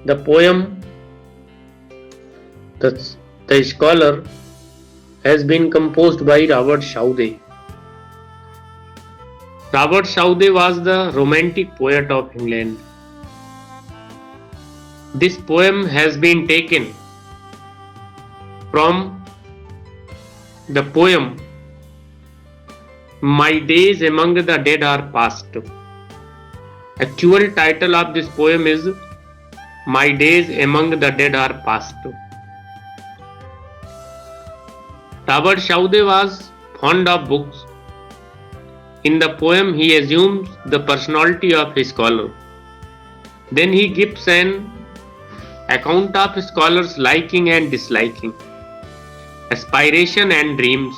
The poem The Scholar has been composed by Robert Schaudé. Robert Schaudé was the romantic poet of England. This poem has been taken from the poem My Days Among the Dead Are Past. Actual title of this poem is My Days Among the Dead Are Past. Robert Schaudé was fond of books. In the poem, he assumes the personality of a scholar. Then he gives an account of scholars' liking and disliking, aspiration and dreams.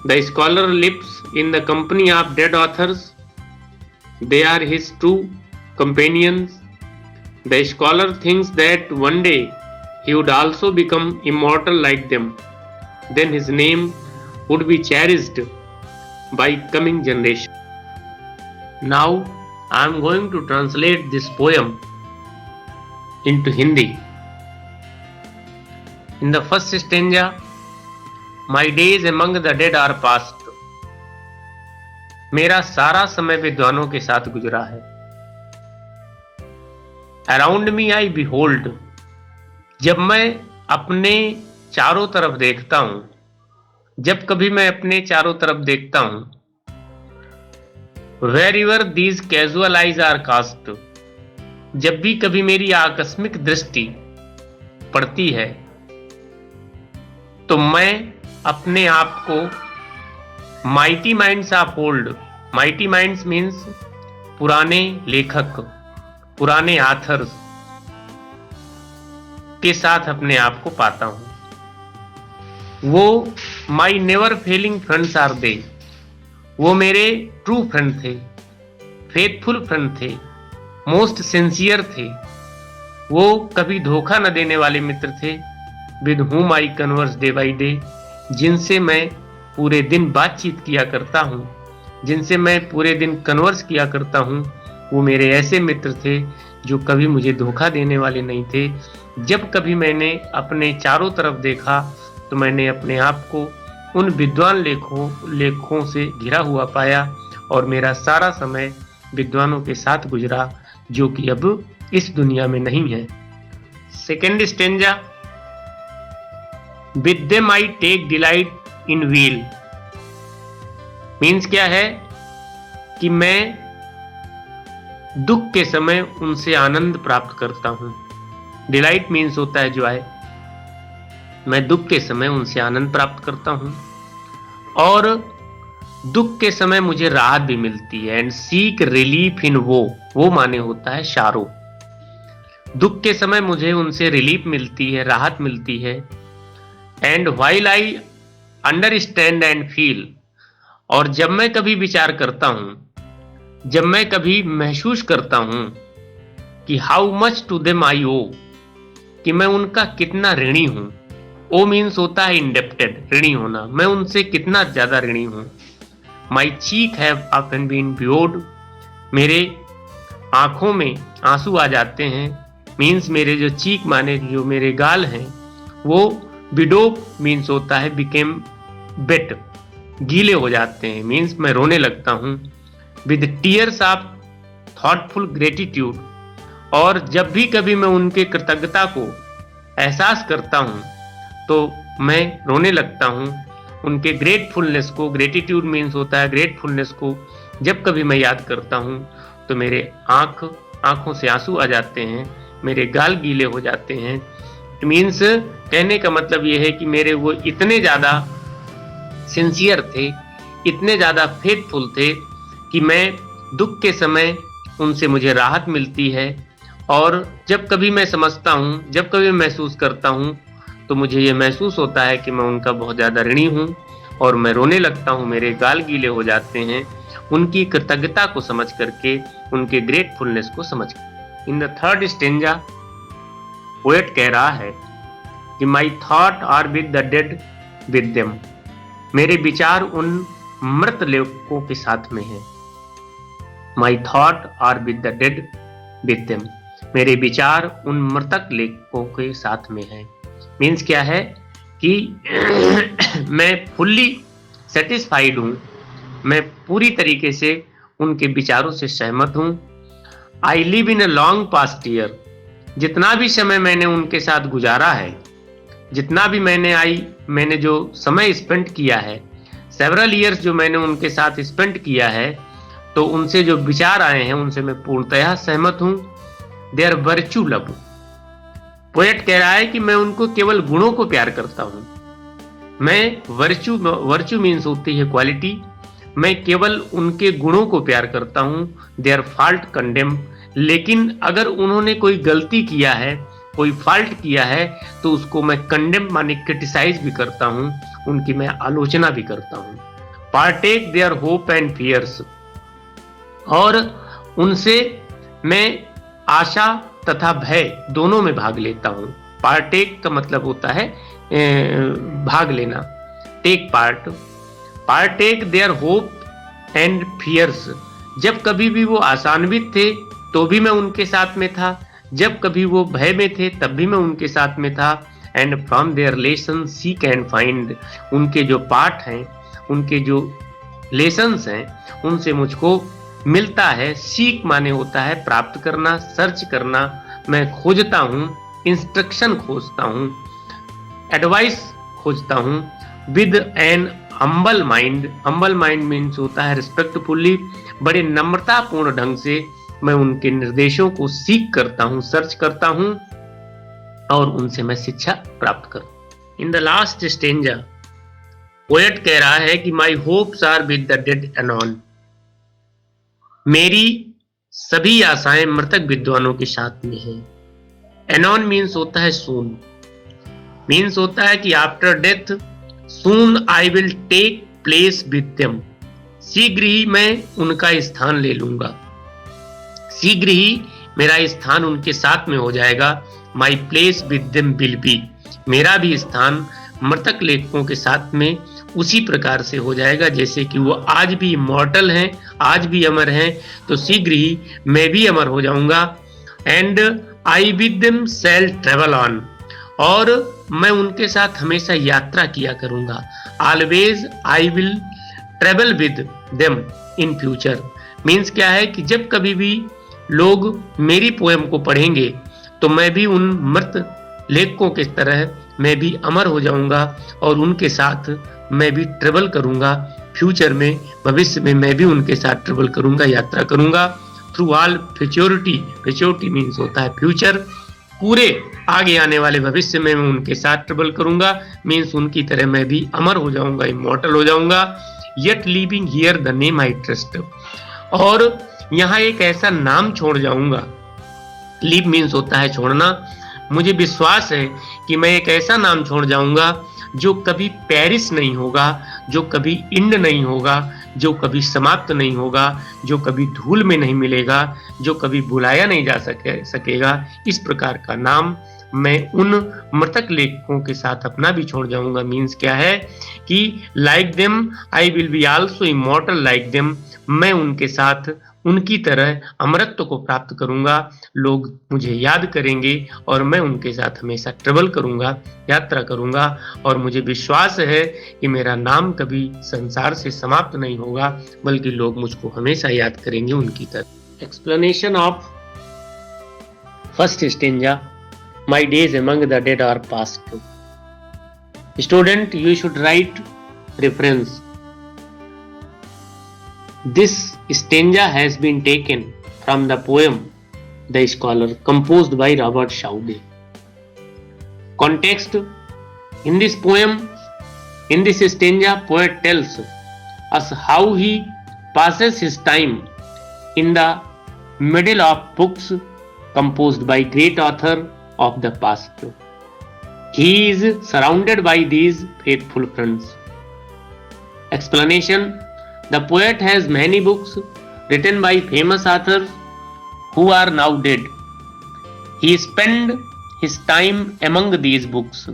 The scholar lives in the company of dead authors. They are his true companions. The scholar thinks that one day he would also become immortal like them. Then his name would be cherished by coming generation. Now I am going to translate this poem into Hindi. In the first stanza, My days among the dead are past. मेरा सारा समय विद्वानों के साथ गुजरा है. Around me I behold. जब मैं अपने चारों तरफ देखता हूं, जब कभी मैं अपने चारों तरफ देखता हूं, Wherever these casual eyes are cast. जब भी कभी मेरी आकस्मिक दृष्टि पड़ती है, तो मैं अपने आप को mighty minds of old, mighty minds means पुराने लेखक, पुराने आथर्स के साथ अपने आप को पाता हूं. वो my never failing friends are they. वो मेरे ट्रू फ्रेंड थे, फेथफुल फ्रेंड थे, मोस्ट सिंसियर थे. वो कभी धोखा न देने वाले मित्र थे. With whom I converse day by day. जिनसे मैं पूरे दिन बातचीत किया करता हूं, जिनसे मैं पूरे दिन कन्वर्स किया करता हूं, वो मेरे ऐसे मित्र थे जो कभी मुझे धोखा देने वाले नहीं थे. जब कभी मैंने अपने चारों तरफ देखा तो मैंने अपने आप को उन विद्वान लेखों से घिरा हुआ पाया और मेरा सारा समय विद्वानों के साथ गुजरा जो कि अब इस दुनिया में नहीं है. Second stanza, with them I take delight in weal. Means क्या है कि मैं दुख के समय उनसे आनंद प्राप्त करता हूं. डिलाइट मीन्स होता है जॉय. मैं दुख के समय उनसे आनंद प्राप्त करता हूं और दुख के समय मुझे राहत भी मिलती है. एंड सीक रिलीफ इन वो माने होता है शारो. दुख के समय मुझे उनसे रिलीफ मिलती है, राहत मिलती है. And while I understand and feel. और जब मैं कभी विचार करता हूं, जब मैं कभी महसूस करता हूं कि how much to them I owe, कि मैं उनका कितना ऋणी हूं. ओ मीन्स होता है इंडेप्टेड, ऋणी होना. मैं उनसे कितना ज्यादा ऋणी हूं. माई चीक हैव ऑफन बीन ब्योड. मेरे आंखों में आंसू आ जाते हैं. मीन्स मेरे जो चीक माने जो मेरे गाल हैं वो बिडोप मीन्स होता है बिकेम बेट, गीले हो जाते हैं. मीन्स मैं रोने लगता हूं. With tears of thoughtful gratitude. और जब भी कभी मैं उनके कृतज्ञता को एहसास करता हूं तो मैं रोने लगता हूं. उनके ग्रेटफुलनेस को, ग्रेटिट्यूड मीन्स होता है ग्रेटफुलनेस को, जब कभी मैं याद करता हूं तो मेरे आंखों से आंसू आ जाते हैं, मेरे गाल गीले हो जाते हैं. मीन्स कहने का मतलब यह है कि मेरे वो इतने ज्यादा सिंसियर थे, इतने ज्यादा फेथफुल थे कि मैं दुख के समय उनसे मुझे राहत मिलती है. और जब कभी मैं समझता हूं, जब कभी मैं महसूस करता हूं तो मुझे ये महसूस होता है कि मैं उनका बहुत ज़्यादा ऋणी हूँ और मैं रोने लगता हूँ. मेरे गाल गीले हो जाते हैं उनकी कृतज्ञता को समझ करके, उनके ग्रेटफुलनेस को समझ कर. In the third stanza poet कह रहा है कि my thought are with the dead with them. मेरे विचार उन मृत लोगों के साथ में है. My thought are with the dead with them. मेरे विचार उन मृतक लेखकों के साथ में हैं। मीन्स क्या है कि मैं फुल्ली सेटिस्फाइड हूँ, मैं पूरी तरीके से उनके विचारों से सहमत हूँ। I live in a long past year, जितना भी समय मैंने उनके साथ गुजारा है, जितना भी मैंने जो समय स्पेंड किया है, सेवरल ईयर्स जो मैंने उनके साथ स्पेंड किया है, तो उनसे जो विचार आए हैं उनसे मैं पूर्णतः सहमत हूँ। देयर वर्च्यू लव, पोएट कह रहा है कि मैं उनको केवल गुणों को प्यार करता हूँ। मैं वर्च्यू मीन्स होती है क्वालिटी, मैं केवल उनके गुणों को प्यार करता हूँ। देयर फॉल्ट कंडेम, लेकिन अगर उन्होंने कोई गलती किया है, कोई फॉल्ट किया है, तो उसको मैं कंडेम माने क्रिटिसाइज भी करता हूँ, उनकी मैं आलोचना भी करता हूँ। Partake their hope and fears, और उनसे मैं आशा तथा भय दोनों में भाग लेता हूँ। पार्टेक का मतलब होता है भाग लेना, take part. Partake their hope and fears, जब कभी भी वो आशान्वित थे तो भी मैं उनके साथ में था, जब कभी वो भय में थे तब भी मैं उनके साथ में था। And from there lesson seek and find, उनके जो पाठ हैं, उनके जो लेसन्स हैं, उनसे मुझको मिलता है। सीक माने होता है प्राप्त करना, सर्च करना, मैं खोजता हूँ, इंस्ट्रक्शन खोजता हूँ, एडवाइस खोजता हूँ। With an humble mind, humble mind means होता है रिस्पेक्टफुली, बड़े नम्रतापूर्ण ढंग से मैं उनके निर्देशों को सीख करता हूँ, सर्च करता हूँ, और उनसे मैं शिक्षा प्राप्त करूँ। In the last stanza poet कह रहा है कि my hopes are with the dead anon, मेरी सभी आशाएं मृतक विद्वानों के साथ में हैं। एनॉन मीन्स होता है सून, मीन्स होता है कि after death soon I will take place with them, शीघ्र ही मैं उनका स्थान ले लूंगा, शीघ्र ही मेरा स्थान उनके साथ में हो जाएगा। My place with them will be, मेरा भी स्थान मृतक लेखकों के साथ में उसी प्रकार से हो जाएगा जैसे कि वो आज भी इमॉर्टल हैं, आज भी अमर हैं, तो शीघ्र ही मैं भी अमर हो जाऊंगा। And I with them shall travel on, और मैं उनके साथ हमेशा यात्रा किया करूंगा। Always I will travel with them in future, means क्या है कि जब कभी भी लोग मेरी पोएम को पढ़ेंगे तो मैं भी उन मृत लेखकों के तरह मैं भी अमर हो जाऊंगा, और उनके साथ मैं भी ट्रेवल करूंगा। फ्यूचर में, भविष्य में मैं भी उनके साथ ट्रेवल करूंगा, यात्रा करूंगा। Through all futurity, futurity means होता है फ्यूचर, पूरे आगे आने वाले भविष्य में मैं उनके साथ ट्रेवल करूंगा, मीन्स उनकी तरह मैं भी अमर हो जाऊंगा, इमॉर्टल हो जाऊंगा। Yet living here the name I trust, और यहाँ एक ऐसा नाम छोड़ जाऊंगा। लीव मीन्स होता है छोड़ना, मुझे विश्वास है कि मैं एक ऐसा नाम छोड़ जाऊंगा जो कभी पेरिस नहीं होगा, जो कभी इंड नहीं होगा, जो कभी समाप्त नहीं होगा, जो कभी धूल में नहीं मिलेगा, जो कभी बुलाया नहीं जा सकेगा। इस प्रकार का नाम मैं उन मृतक लेखकों के साथ अपना भी छोड़ जाऊंगा। मीन्स क्या है कि like them I will be also immortal like them, मैं उनके साथ उनकी तरह अमरत्व को प्राप्त करूंगा। लोग मुझे याद करेंगे और मैं उनके साथ हमेशा ट्रेवल करूंगा, यात्रा करूंगा, और मुझे विश्वास है कि मेरा नाम कभी संसार से समाप्त नहीं होगा, बल्कि लोग मुझको हमेशा याद करेंगे उनकी तरह। Explanation of first stanza, my days among the dead are past. Student, you should write reference. This stanza has been taken from the poem The Scholar, composed by Robert Schaube. Context: in this poem, in this stanza, poet tells us how he passes his time in the middle of books composed by great author of the past. He is surrounded by these faithful friends. Explanation: the poet has many books written by famous authors who are now dead. He spent his time among these books.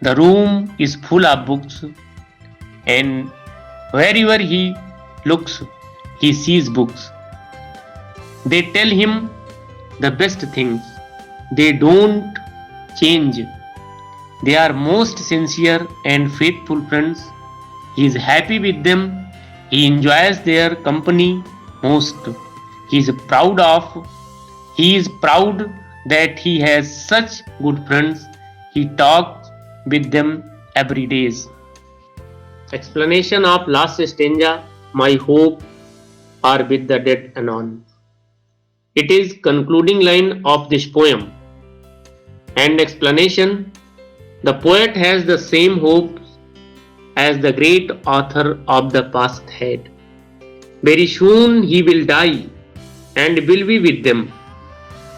The room is full of books, and wherever he looks, he sees books. They tell him the best things. They don't change. They are most sincere and faithful friends. He is happy with them. He enjoys their company most. He is proud that he has such good friends. He talks with them every day. Explanation of last stanza. My hope are with the dead anon. It is concluding line of this poem. And explanation. The poet has the same hopes as the great author of the past had. Very soon he will die and will be with them.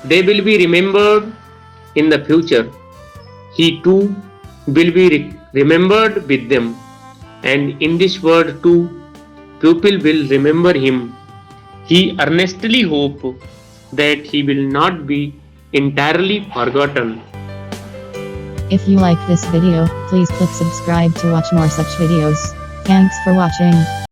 They will be remembered in the future. He too will be remembered with them. And in this world too, people will remember him. He earnestly hopes that he will not be entirely forgotten. If you like this video, please click subscribe to watch more such videos. Thanks for watching.